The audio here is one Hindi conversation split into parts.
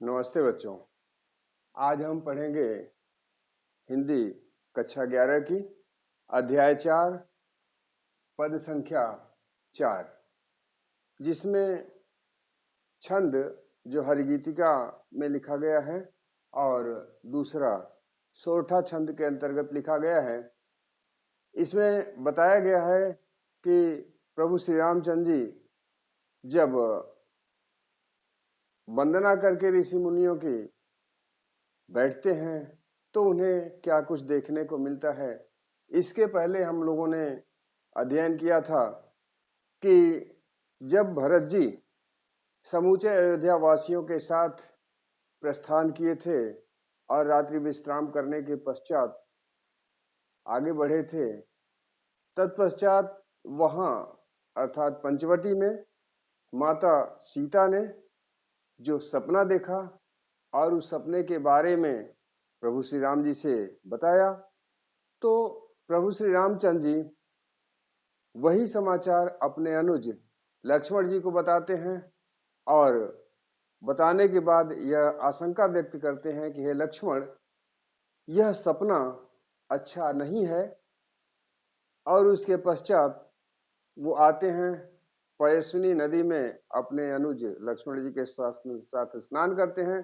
नमस्ते बच्चों। आज हम पढ़ेंगे हिंदी कक्षा 11 की अध्याय 4 पद संख्या 4, जिसमें छंद जो हरिगीतिका में लिखा गया है और दूसरा सोरठा छंद के अंतर्गत लिखा गया है। इसमें बताया गया है कि प्रभु श्री रामचंद्र जी जब वंदना करके ऋषि मुनियों की बैठते हैं तो उन्हें क्या कुछ देखने को मिलता है। इसके पहले हम लोगों ने अध्ययन किया था कि जब भरत जी समूचे अयोध्या वासियों के साथ प्रस्थान किए थे और रात्रि विश्राम करने के पश्चात आगे बढ़े थे, तत्पश्चात वहां अर्थात पंचवटी में माता सीता ने जो सपना देखा और उस सपने के बारे में प्रभु श्री राम जी से बताया, तो प्रभु श्री रामचंद्र जी वही समाचार अपने अनुज लक्ष्मण जी को बताते हैं और बताने के बाद यह आशंका व्यक्त करते हैं कि हे लक्ष्मण, यह सपना अच्छा नहीं है। और उसके पश्चात वो आते हैं पयस्विनी नदी में अपने अनुज लक्ष्मण जी के साथ स्नान करते हैं।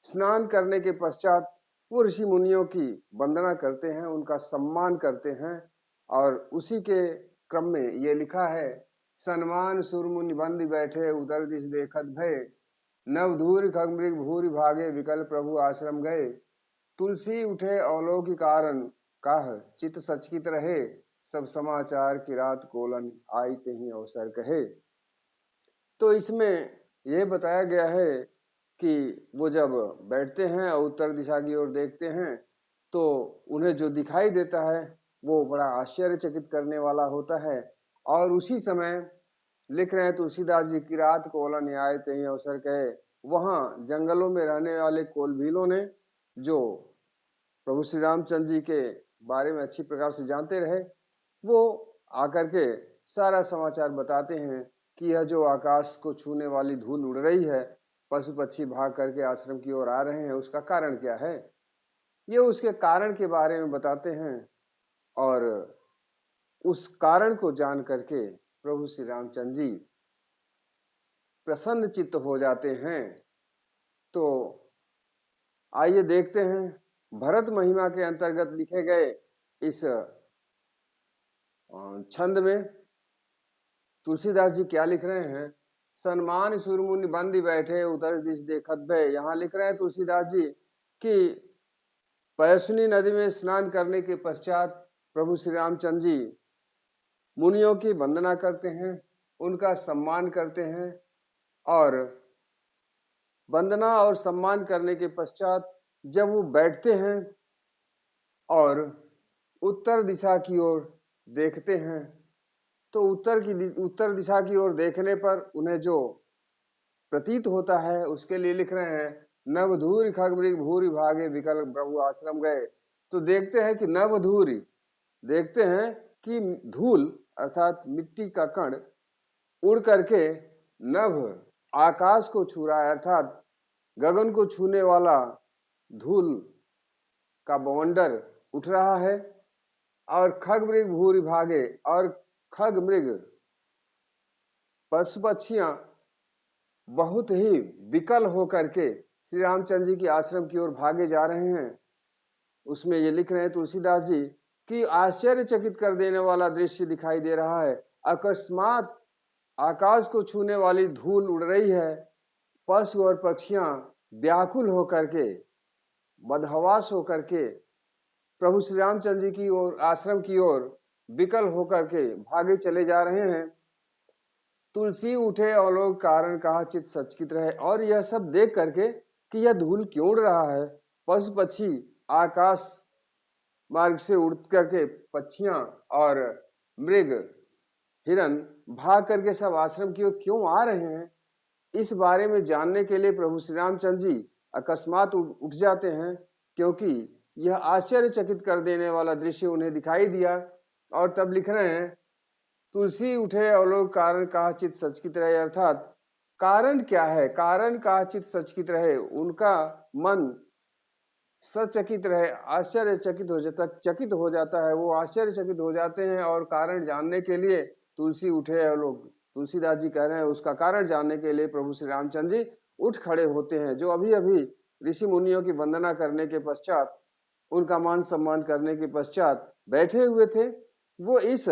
स्नान करने के पश्चात वो ऋषि मुनियों की वंदना करते हैं, उनका सम्मान करते हैं। और उसी के क्रम में ये लिखा है, सन्मान सुरमुनि बंद बैठे उदर दिश देखत भय, नव धूर खगमृग भूरि भागे विकल प्रभु आश्रम गए, तुलसी उठे अवलोकि कारण काह चित सचकित रहे, सब समाचार की रात कोलन आई तेहि अवसर कहे। तो इसमें यह बताया गया है कि वो जब बैठते हैं और उत्तर दिशा की ओर देखते हैं तो उन्हें जो दिखाई देता है वो बड़ा आश्चर्यचकित करने वाला होता है। और उसी समय लिख रहे हैं तुलसीदास जी की रात कोलन न्याय तेहि अवसर कहे, वहां जंगलों में रहने वाले कोलभीलों ने जो प्रभु श्री रामचंद्र जी के बारे में अच्छी प्रकार से जानते रहे, वो आकर के सारा समाचार बताते हैं कि यह जो आकाश को छूने वाली धूल उड़ रही है, पशु पक्षी भाग करके आश्रम की ओर आ रहे हैं, उसका कारण क्या है। ये उसके कारण के बारे में बताते हैं और उस कारण को जान करके प्रभु श्री रामचंद्र जी प्रसन्न चित्त हो जाते हैं। तो आइए देखते हैं भरत महिमा के अंतर्गत लिखे गए इस छंद में तुलसीदास जी क्या लिख रहे हैं। सन्मान सुरमुनि बंदी बैठे उतर दिश देखत भय। यहाँ लिख रहे हैं तुलसीदास जी कि पयस्विनी नदी में स्नान करने के पश्चात प्रभु श्री रामचंद्र जी मुनियों की वंदना करते हैं, उनका सम्मान करते हैं और वंदना और सम्मान करने के पश्चात जब वो बैठते हैं और उत्तर दिशा की ओर देखते हैं तो उत्तर दिशा की ओर देखने पर उन्हें जो प्रतीत होता है उसके लिए लिख रहे हैं, नवधूरी खगमृग भूरि भागे विकल प्रभु आश्रम गए। तो देखते हैं कि नवधूरी, देखते हैं कि धूल अर्थात मिट्टी का कण उड़ करके नभ आकाश को छू रहा है, अर्थात गगन को छूने वाला धूल का बवंडर उठ रहा है। और खग मृग भूरि भागे, और खग मृग पशु पक्षियां बहुत ही विकल होकर के श्री रामचंद्र जी की आश्रम की ओर भागे जा रहे हैं। उसमें ये लिख रहे हैं तुलसीदास जी कि आश्चर्यचकित कर देने वाला दृश्य दिखाई दे रहा है। अकस्मात आकाश को छूने वाली धूल उड़ रही है, पशु और पक्षियां व्याकुल होकर के बदहवास होकर के प्रभु श्री रामचंद्र जी की ओर आश्रम की ओर विकल होकर के भागे चले जा रहे हैं। तुलसी उठे अवलोक कारण कहा चित सचकित रहे। और यह सब देख करके कि यह धूल क्यों उड़ रहा है, पशु पक्षी आकाश मार्ग से उड़ करके पक्षियां और मृग हिरन भाग करके सब आश्रम की ओर क्यों आ रहे हैं, इस बारे में जानने के लिए प्रभु श्री रामचंद्र जी अकस्मात उठ जाते हैं, क्योंकि यह आश्चर्यचकित कर देने वाला दृश्य उन्हें दिखाई दिया। और तब लिख रहे हैं, तुलसी उठे अवलोक कारण कहा चित सचकित रहे, अर्थात कारण क्या है? कारण का चित्त सचकित रहे, उनका मन सचकित रहे, चकित हो जाता है, वो आश्चर्यचकित हो जाते हैं और कारण जानने के लिए तुलसी उठे है। लोग तुलसीदास जी कह रहे हैं उसका कारण जानने के लिए प्रभु श्री रामचंद्र जी उठ खड़े होते हैं। जो अभी अभी ऋषि मुनियों की वंदना करने के पश्चात, उनका मान सम्मान करने के पश्चात बैठे हुए थे, वो इस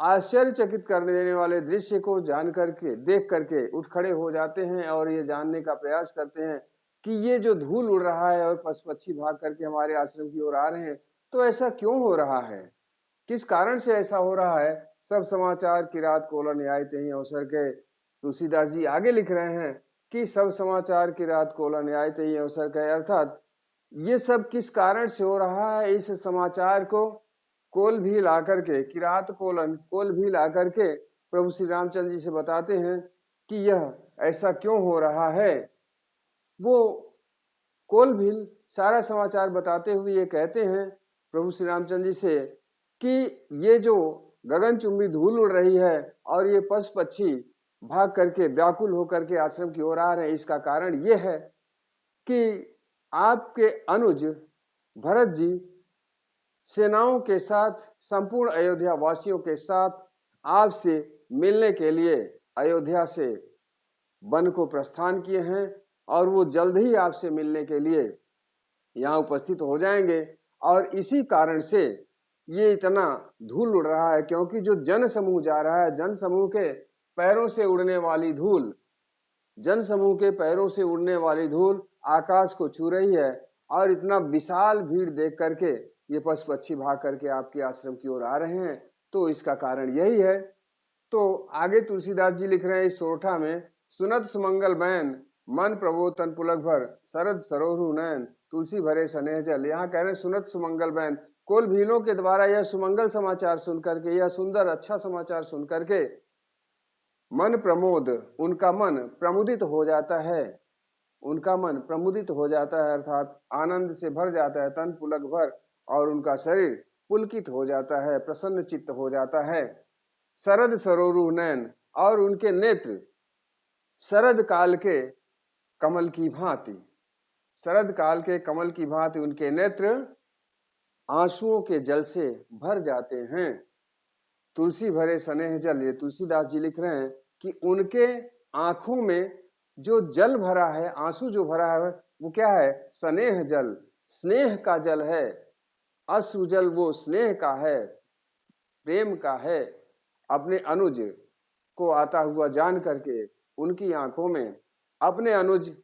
आश्चर्यचकित करने देने वाले दृश्य को जान करके, देख करके उठ खड़े हो जाते हैं और ये जानने का प्रयास करते हैं कि ये जो धूल उड़ रहा है और पशु पक्षी भाग करके हमारे आश्रम की ओर आ रहे हैं, तो ऐसा क्यों हो रहा है? किस कारण से ऐसा हो रहा है? सब समाचार किरात कोला न्याय तेहि अवसर के। तुलसीदास जी आगे लिख रहे हैं कि सब समाचार किरात कोला न्याय तेहि अवसर के, अर्थात ये सब किस कारण से हो रहा है? इस समाचार को कोल भी ला करके, किरात कोलन कोल भी ला करके प्रभु श्री रामचंद्र जी से बताते हैं कि यह ऐसा क्यों हो रहा है। वो कोल भील सारा समाचार बताते हुए ये कहते हैं प्रभु श्री रामचंद्र जी से कि ये जो गगनचुंबी धूल उड़ रही है और ये पशु पक्षी भाग करके व्याकुल होकर के आश्रम की ओर आ रहे हैं, इसका कारण ये है कि आपके अनुज भरत जी सेनाओं के साथ, संपूर्ण अयोध्या वासियों के साथ आपसे मिलने के लिए अयोध्या से वन को प्रस्थान किए हैं और वो जल्द ही आपसे मिलने के लिए यहाँ उपस्थित हो जाएंगे। और इसी कारण से ये इतना धूल उड़ रहा है, क्योंकि जो जन समूह जा रहा है, जन समूह के पैरों से उड़ने वाली धूल, जन समूह के पैरों से उड़ने वाली धूल आकाश को छू रही है और इतना विशाल भीड़ देख करके ये पशु पक्षी भाग करके आपके आश्रम की ओर आ रहे हैं। तो इसका कारण यही है। तो आगे तुलसीदास जी लिख रहे हैं इस सोरठा में, सुनत सुमंगल बैन मन प्रबोध तन पुलक भर शरद सरोरु नैन तुलसी भरे स्नेह जल। यहाँ कह रहे हैं सुनत सुमंगल बैन, कोल भीलों के द्वारा यह सुमंगल समाचार सुन करके, यह सुंदर अच्छा समाचार सुन करके मन प्रमोद, उनका मन प्रमुदित हो जाता है, उनका मन प्रमुदित हो जाता है, अर्थात आनंद से भर जाता है, तन पुलक भर, और उनका शरीर पुलकित हो जाता है, प्रसन्न चित्त हो जाता है। शरद सरोरु नैन, और उनके नेत्र शरद काल के कमल की भांति, शरद काल के कमल की भांति उनके नेत्र आंसुओं के जल से भर जाते हैं। तुलसी भरे स्नेह जल, ये तुलसीदास जी लिख रहे हैं कि उनके आंखों में जो जल भरा है, आंसू जो भरा है, वो क्या है? स्नेह जल, स्नेह का जल है। अश्रु जल वो स्नेह का है, प्रेम का है। अपने अनुज को आता हुआ जान करके उनकी आंखों में अपने अनुज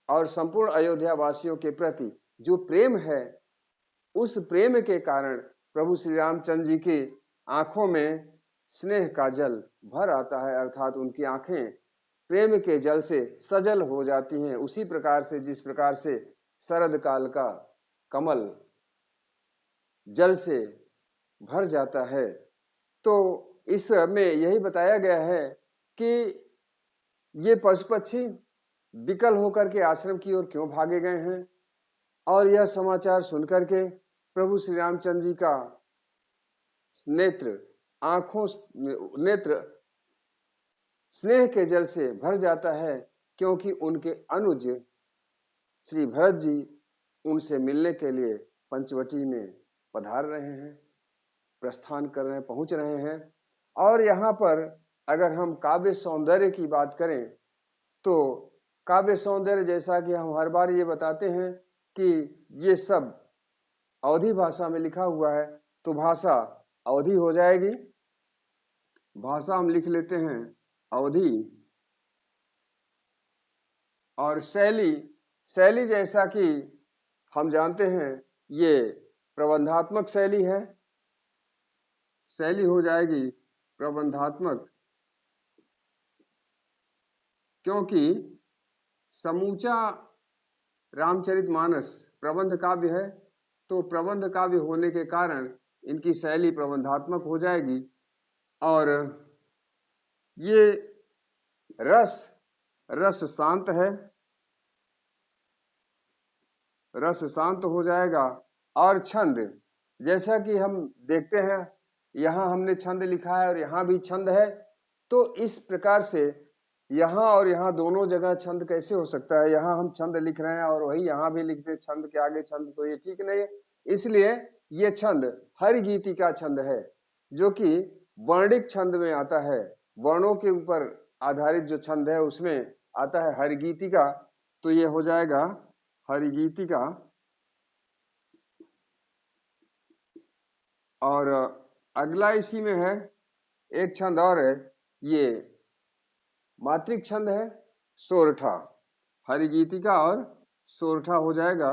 और संपूर्ण अयोध्या वासियों के प्रति जो प्रेम है, उस प्रेम के कारण प्रभु श्री रामचंद्र जी की आंखों में स्नेह का जल भर आता है, अर्थात उनकी आंखें प्रेम के जल से सजल हो जाती हैं। उसी प्रकार से, जिस प्रकार से शरद काल का कमल जल से भर जाता है। तो इसमें यही बताया गया है कि ये पशु पक्षी विकल होकर के आश्रम की ओर क्यों भागे गए हैं, और यह समाचार सुनकर के प्रभु श्री रामचंद्र जी का नेत्र स्नेह के जल से भर जाता है, क्योंकि उनके अनुज श्री भरत जी उनसे मिलने के लिए पंचवटी में पधार रहे हैं, प्रस्थान कर रहे हैं, पहुंच रहे हैं। और यहाँ पर अगर हम काव्य सौंदर्य की बात करें तो काव्य सौंदर्य, जैसा कि हम हर बार ये बताते हैं कि ये सब अवधी भाषा में लिखा हुआ है, तो भाषा अवधी हो जाएगी। भाषा हम लिख लेते हैं अवधी, और शैली जैसा कि हम जानते हैं ये प्रबंधात्मक शैली है, शैली हो जाएगी प्रबंधात्मक, क्योंकि समूचा रामचरितमानस प्रबंध काव्य है, तो प्रबंध काव्य होने के कारण इनकी शैली प्रबंधात्मक हो जाएगी। और ये रस शांत है, रस शांत हो जाएगा। और छंद, जैसा कि हम देखते हैं यहाँ हमने छंद लिखा है और यहाँ भी छंद है, तो इस प्रकार से यहाँ और यहाँ दोनों जगह छंद कैसे हो सकता है? यहाँ हम छंद लिख रहे हैं और वही यहाँ भी लिख दे छंद के आगे छंद, तो ये ठीक नहीं है। इसलिए ये छंद हरिगीति का छंद है, जो कि वर्णिक छंद में आता है। वर्णों के ऊपर आधारित जो छंद है उसमें आता है हरिगीति का, तो ये हो जाएगा हरिगीति का। और अगला इसी में है एक छंद और है, ये मात्रिक छंद है सोरठा। हरिगीतिका और सोरठा हो जाएगा,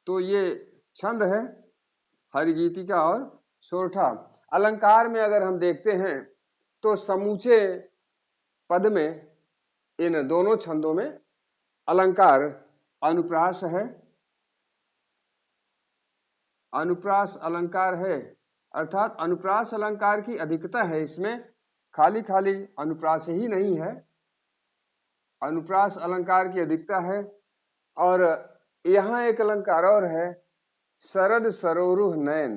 तो ये छंद है हरिगीतिका और सोरठा। अलंकार में अगर हम देखते हैं तो समूचे पद में इन दोनों छंदों में अलंकार अनुप्रास है, अनुप्रास अलंकार है, अर्थात अनुप्रास अलंकार की अधिकता है इसमें, खाली खाली अनुप्रास ही नहीं है, अनुप्रास अलंकार की अधिकता है। और यहाँ एक अलंकार और है, शरद सरोरुह नयन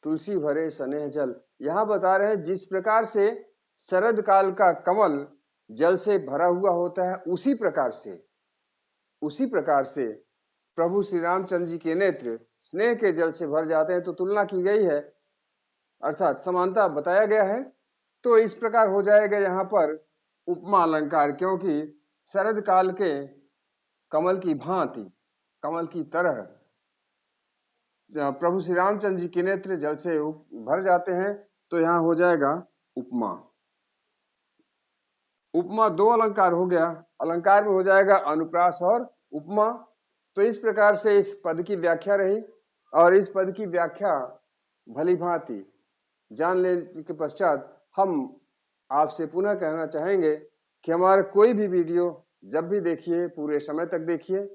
तुलसी भरे स्नेह जल। यहाँ बता रहे हैं जिस प्रकार से शरद काल का कमल जल से भरा हुआ होता है, उसी प्रकार से प्रभु श्री रामचंद्र जी के नेत्र स्नेह के जल से भर जाते हैं। तो तुलना की गई है, अर्थात समानता बताया गया है। तो इस प्रकार हो जाएगा यहाँ पर उपमा अलंकार, क्योंकि शरद काल के कमल की भांति, कमल की तरह प्रभु श्री रामचंद्र जी के नेत्र जल से भर जाते हैं, तो यहाँ हो जाएगा उपमा। उपमा दो अलंकार हो गया, अलंकार में हो जाएगा अनुप्रास और उपमा। तो इस प्रकार से इस पद की व्याख्या रही, और इस पद की व्याख्या भली भांति जान लेने के पश्चात हम आपसे पुनः कहना चाहेंगे कि हमारा कोई भी वीडियो जब भी देखिए पूरे समय तक देखिए।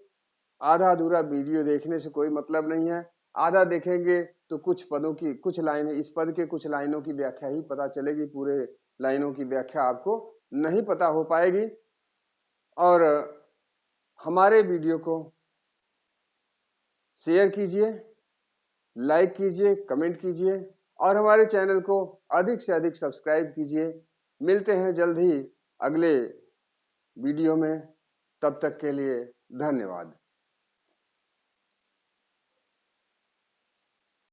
आधा अधूरा वीडियो देखने से कोई मतलब नहीं है। आधा देखेंगे तो कुछ पदों की, कुछ लाइनें, इस पद के कुछ लाइनों की व्याख्या ही पता चलेगी, पूरे लाइनों की व्याख्या आपको नहीं पता हो पाएगी। और हमारे वीडियो को शेयर कीजिए, लाइक कीजिए, कमेंट कीजिए, और हमारे चैनल को अधिक से अधिक सब्सक्राइब कीजिए। मिलते हैं जल्द ही अगले वीडियो में, तब तक के लिए धन्यवाद।